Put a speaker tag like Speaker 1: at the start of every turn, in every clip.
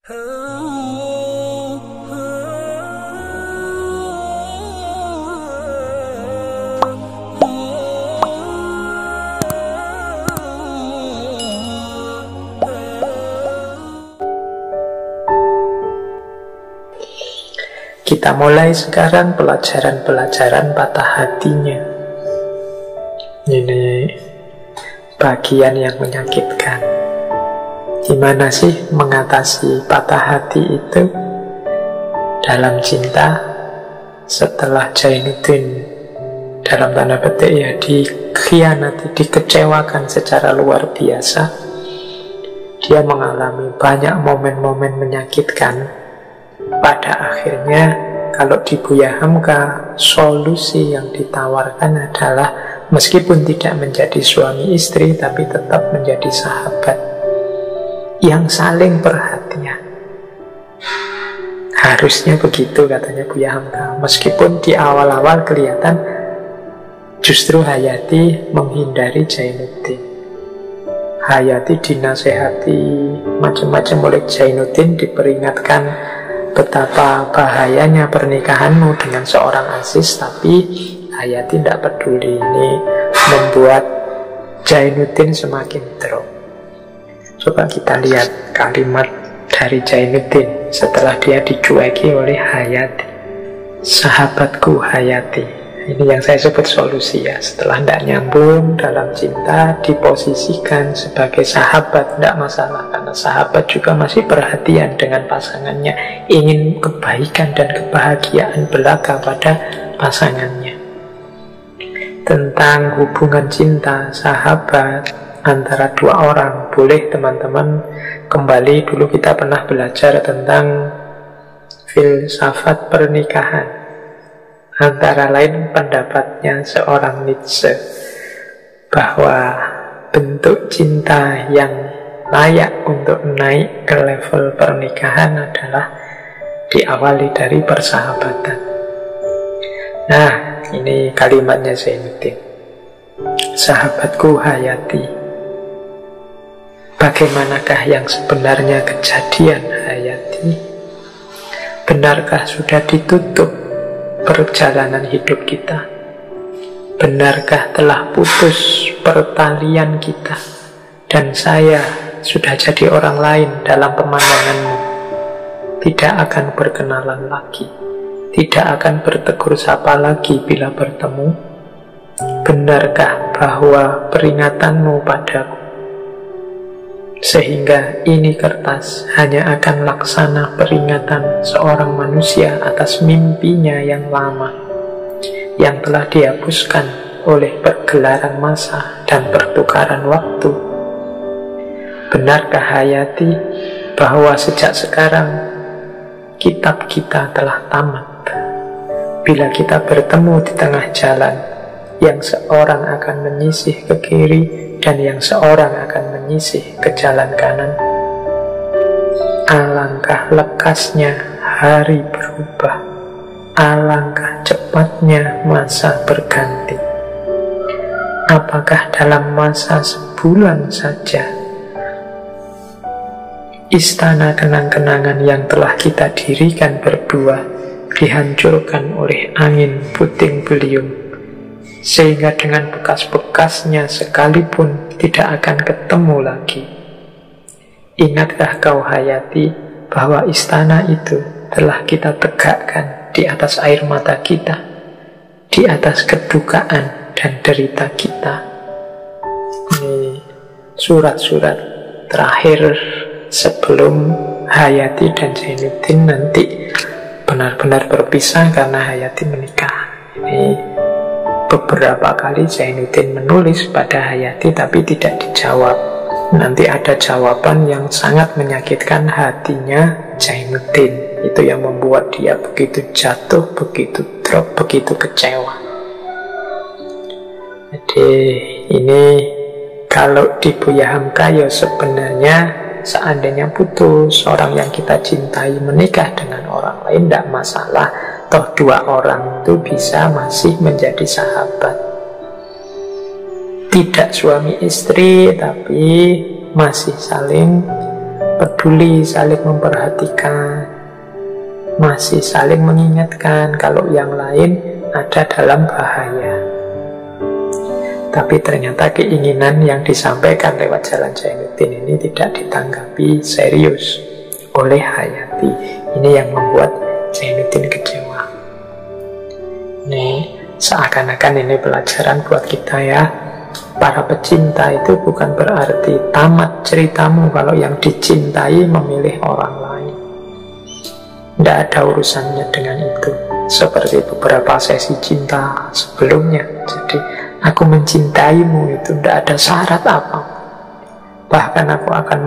Speaker 1: Kita mulai sekarang pelajaran-pelajaran patah hatinya. Ini bagian yang menyakitkan. Gimana sih mengatasi patah hati itu dalam cinta? Setelah Jainuddin dalam tanda petik ya dikhianati, dikecewakan secara luar biasa, dia mengalami banyak momen-momen menyakitkan. Pada akhirnya kalau di Buya Hamka, solusi yang ditawarkan adalah meskipun tidak menjadi suami istri, tapi tetap menjadi sahabat yang saling perhatian. Harusnya begitu katanya Buya Hamka. Meskipun di awal-awal kelihatan justru Hayati menghindari Jainuddin. Hayati dinasehati macam-macam oleh Jainuddin, diperingatkan betapa bahayanya pernikahanmu dengan seorang Aziz, tapi Hayati tidak peduli. Ini membuat Jainuddin semakin drop. Coba kita lihat kalimat dari Jainuddin setelah dia dicueki oleh Hayati. Sahabatku Hayati. Ini yang saya sebut solusi ya. Setelah tidak nyambung dalam cinta, diposisikan sebagai sahabat, tidak masalah. Karena sahabat juga masih perhatian dengan pasangannya, ingin kebaikan dan kebahagiaan belaka pada pasangannya. Tentang hubungan cinta sahabat antara dua orang, boleh teman-teman kembali, dulu kita pernah belajar tentang filsafat pernikahan. Antara lain pendapatnya seorang Nietzsche bahwa bentuk cinta yang layak untuk naik ke level pernikahan adalah diawali dari persahabatan. Nah, ini kalimatnya Zainuddin. Sahabatku Hayati, bagaimanakah yang sebenarnya kejadian Hayati? Benarkah sudah ditutup perjalanan hidup kita? Benarkah telah putus pertalian kita dan saya sudah jadi orang lain dalam pemandanganmu? Tidak akan berkenalan lagi, tidak akan bertegur sapa lagi bila bertemu. Benarkah bahwa peringatanmu padaku sehingga ini kertas hanya akan laksana peringatan seorang manusia atas mimpinya yang lama, yang telah dihapuskan oleh pergelaran masa dan pertukaran waktu? Benarkah Hayati bahwa sejak sekarang kitab kita telah tamat? Bila kita bertemu di tengah jalan, yang seorang akan menyisih ke kiri dan yang seorang akan menyisih ke jalan kanan. Alangkah lekasnya hari berubah, alangkah cepatnya masa berganti. Apakah dalam masa sebulan saja istana kenang-kenangan yang telah kita dirikan berdua dihancurkan oleh angin puting beliung, sehingga dengan bekas-bekasnya sekalipun tidak akan ketemu lagi? Ingatkah kau Hayati bahwa istana itu telah kita tegakkan di atas air mata kita, di atas kedukaan dan derita kita? Ini surat-surat terakhir sebelum Hayati dan Jainuddin nanti benar-benar berpisah karena Hayati menikah. Ini beberapa kali Jainuddin menulis pada Hayati tapi tidak dijawab. Nanti ada jawaban yang sangat menyakitkan hatinya Jainuddin. Itu yang membuat dia begitu jatuh, begitu drop, begitu kecewa. Jadi ini kalau di Buya Hamka ya sebenarnya seandainya putus, orang yang kita cintai menikah dengan orang lain tidak masalah. Toh dua orang itu bisa masih menjadi sahabat. Tidak suami istri, tapi masih saling peduli, saling memperhatikan, masih saling mengingatkan kalau yang lain ada dalam bahaya. Tapi ternyata keinginan yang disampaikan lewat Jalan Zainuddin ini tidak ditanggapi serius oleh Hayati. Ini yang membuat Zainuddin kecewa. Nih, seakan-akan ini pelajaran buat kita ya. Para pecinta itu bukan berarti tamat ceritamu kalau yang dicintai memilih orang lain. Tidak ada urusannya dengan itu. Seperti beberapa sesi cinta sebelumnya. Jadi aku mencintaimu itu tidak ada syarat apa. Bahkan aku akan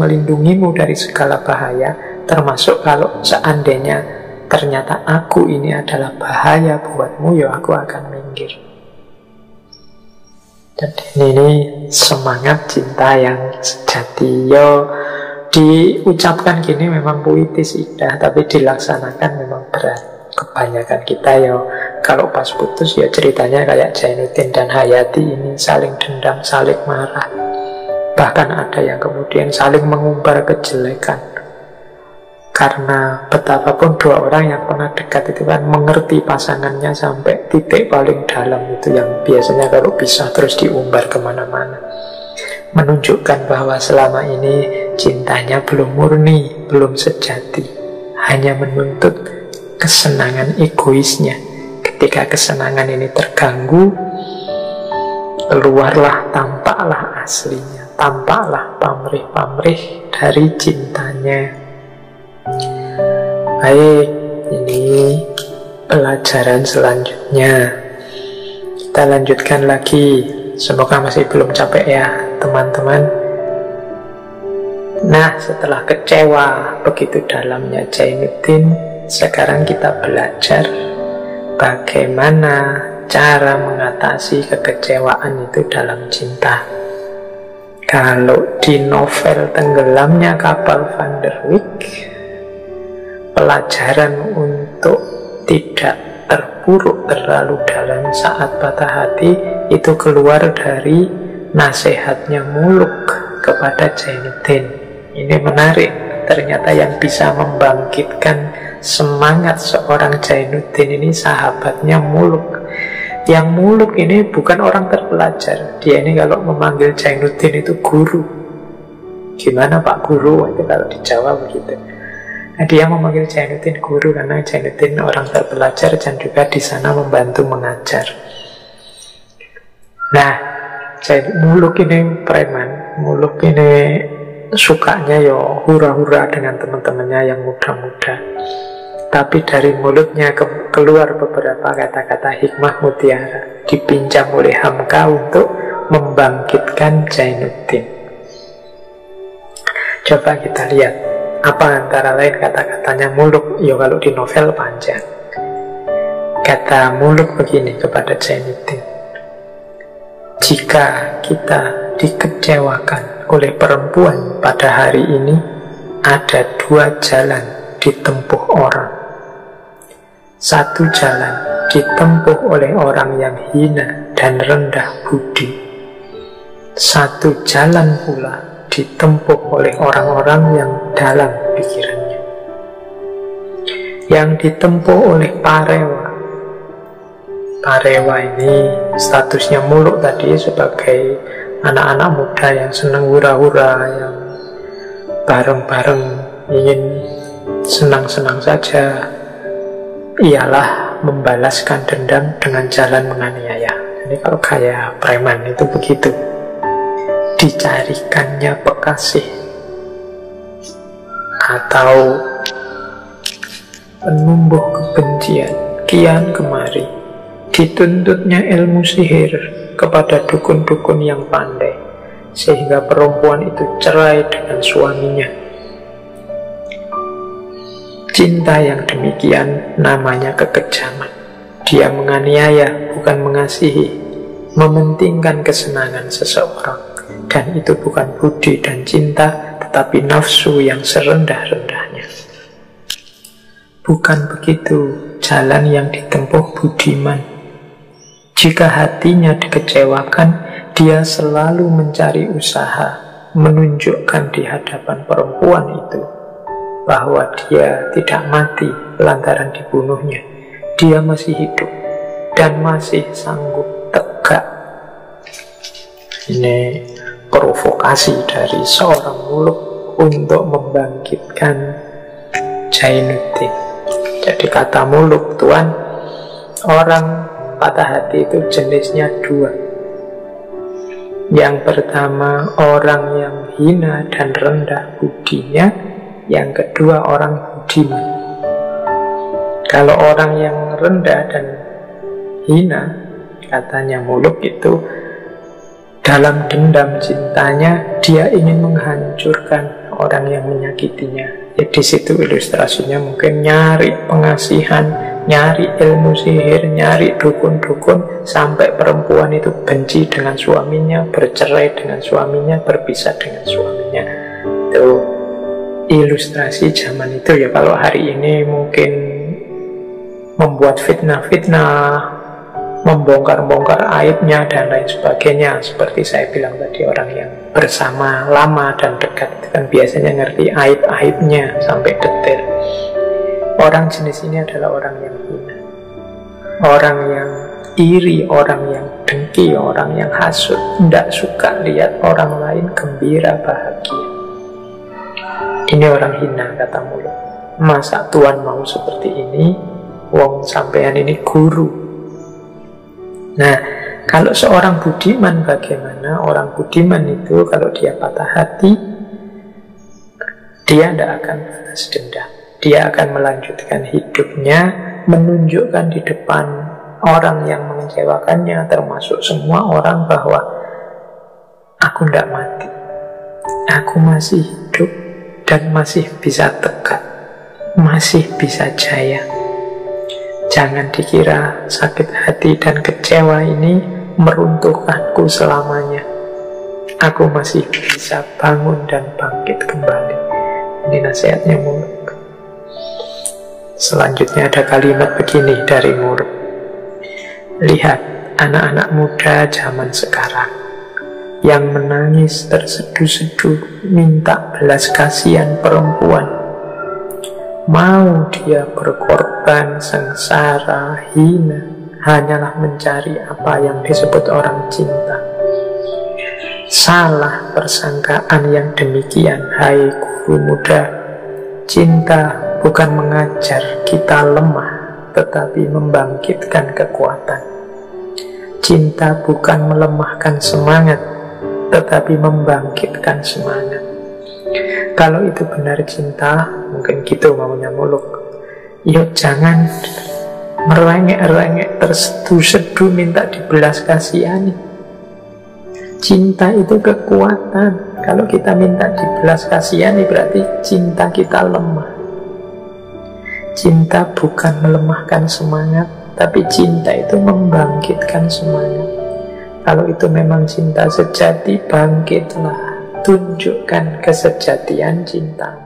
Speaker 1: melindungimu dari segala bahaya, termasuk kalau seandainya ternyata aku ini adalah bahaya buatmu, ya aku akan minggir. Dan ini semangat cinta yang sejati. Yo, diucapkan gini memang puitis indah, tapi dilaksanakan memang berat. Kebanyakan kita ya kalau pas putus ya ceritanya kayak Zainuddin dan Hayati ini, saling dendam, saling marah. Bahkan ada yang kemudian saling mengumbar kejelekan. Karena betapapun dua orang yang pernah dekat itu kan mengerti pasangannya sampai titik paling dalam, itu yang biasanya kalau bisa terus diumbar kemana-mana. Menunjukkan bahwa selama ini cintanya belum murni, belum sejati, hanya menuntut kesenangan egoisnya. Ketika kesenangan ini terganggu, keluarlah, tampaklah aslinya, tampaklah pamrih-pamrih dari cintanya. Baik, ini pelajaran selanjutnya. Kita lanjutkan lagi. Semoga masih belum capek ya teman-teman. Nah, setelah kecewa begitu dalamnya Zainuddin, sekarang kita belajar bagaimana cara mengatasi kekecewaan itu dalam cinta. Kalau di novel Tenggelamnya Kapal Van der Wijk, pelajaran untuk tidak terpuruk terlalu dalam saat patah hati itu keluar dari nasihatnya Muluk kepada Zainuddin. Ini menarik, ternyata yang bisa membangkitkan semangat seorang Zainuddin ini sahabatnya Muluk. Yang Muluk ini bukan orang terpelajar. Dia ini kalau memanggil Zainuddin itu guru. Gimana Pak Guru? Itu kalau di Jawa begitu. Nah, dia memanggil Zainuddin guru karena Zainuddin orang terpelajar dan juga di sana membantu mengajar. Nah, Muluk ini preman. Muluk ini sukanya yo hura-hura dengan teman-temannya yang muda-muda. Tapi dari mulutnya keluar beberapa kata-kata hikmah mutiara dipinjam oleh Hamka untuk membangkitkan Zainuddin. Coba kita lihat apa antara lain kata-katanya Muluk. Ya kalau di novel panjang. Kata Muluk begini kepada Zainuddin: jika kita dikecewakan oleh perempuan pada hari ini, ada dua jalan ditempuh orang. Satu jalan ditempuh oleh orang yang hina dan rendah budi. Satu jalan pula ditempuh oleh orang-orang yang dalam pikirannya. Yang ditempuh oleh Parewa. Parewa ini statusnya Muluk tadi sebagai anak-anak muda yang senang hura-hura, yang bareng-bareng ingin senang-senang saja, ialah membalaskan dendam dengan jalan menganiaya. Ini kalau kayak preman itu begitu, dicarikannya pekasih atau penumbuh kebencian kian kemari, dituntutnya ilmu sihir kepada dukun-dukun yang pandai, sehingga perempuan itu cerai dengan suaminya. Cinta yang demikian namanya kekejaman. Dia menganiaya, bukan mengasihi, mementingkan kesenangan seseorang. Dan itu bukan budi dan cinta, tetapi nafsu yang serendah-rendahnya. Bukan begitu jalan yang ditempuh budiman. Jika hatinya dikecewakan, dia selalu mencari usaha menunjukkan di hadapan perempuan itu bahwa dia tidak mati lantaran dibunuhnya. Dia masih hidup dan masih sanggup tegak. Ini provokasi dari seorang muluk untuk membangkitkan Jainuddin. Jadi kata muluk, Tuan, orang patah hati itu jenisnya dua. Yang pertama orang yang hina dan rendah budinya, yang kedua orang budiman. Kalau orang yang rendah dan hina, katanya muluk itu, dalam dendam cintanya dia ingin menghancurkan orang yang menyakitinya. Ya, di situ ilustrasinya mungkin nyari pengasihan, nyari ilmu sihir, nyari dukun-dukun, sampai perempuan itu benci dengan suaminya, bercerai dengan suaminya, berpisah dengan suaminya. Itu ilustrasi zaman itu. Ya kalau hari ini mungkin membuat fitnah-fitnah, membongkar-bongkar aibnya dan lain sebagainya. Seperti saya bilang tadi, orang yang bersama lama dan dekat itu kan biasanya ngerti aib-aibnya sampai detail. Orang jenis ini adalah orang yang hina, orang yang iri, orang yang dengki, orang yang hasut, tidak suka lihat orang lain gembira, bahagia. Ini orang hina, kata mulut. Masa Tuan mau seperti ini? Wong sampean ini guru. Nah, kalau seorang budiman bagaimana? Orang budiman itu kalau dia patah hati, dia tidak akan balas dendam. Dia akan melanjutkan hidupnya, menunjukkan di depan orang yang mengecewakannya, termasuk semua orang, bahwa aku tidak mati, aku masih hidup dan masih bisa tegak, masih bisa jaya. Jangan dikira sakit hati dan kecewa ini meruntuhkanku selamanya. Aku masih bisa bangun dan bangkit kembali. Ini nasihatnya Muluk. Selanjutnya ada kalimat begini dari Muluk. Lihat anak-anak muda zaman sekarang yang menangis terseduh-seduh minta belas kasihan perempuan. Mau dia berkorban, sengsara, hina, hanyalah mencari apa yang disebut orang cinta. Salah persangkaan yang demikian, hai guru muda. Cinta bukan mengajar kita lemah, tetapi membangkitkan kekuatan. Cinta bukan melemahkan semangat, tetapi membangkitkan semangat. Kalau itu benar cinta, mungkin gitu maunya Muluk. Yuk jangan merengek-rengek, terseduh-seduh minta dibelas kasihani. Cinta itu kekuatan. Kalau kita minta dibelas kasihani berarti cinta kita lemah. Cinta bukan melemahkan semangat, tapi cinta itu membangkitkan semangat. Kalau itu memang cinta sejati, bangkitlah. Tunjukkan kesejatian cintamu.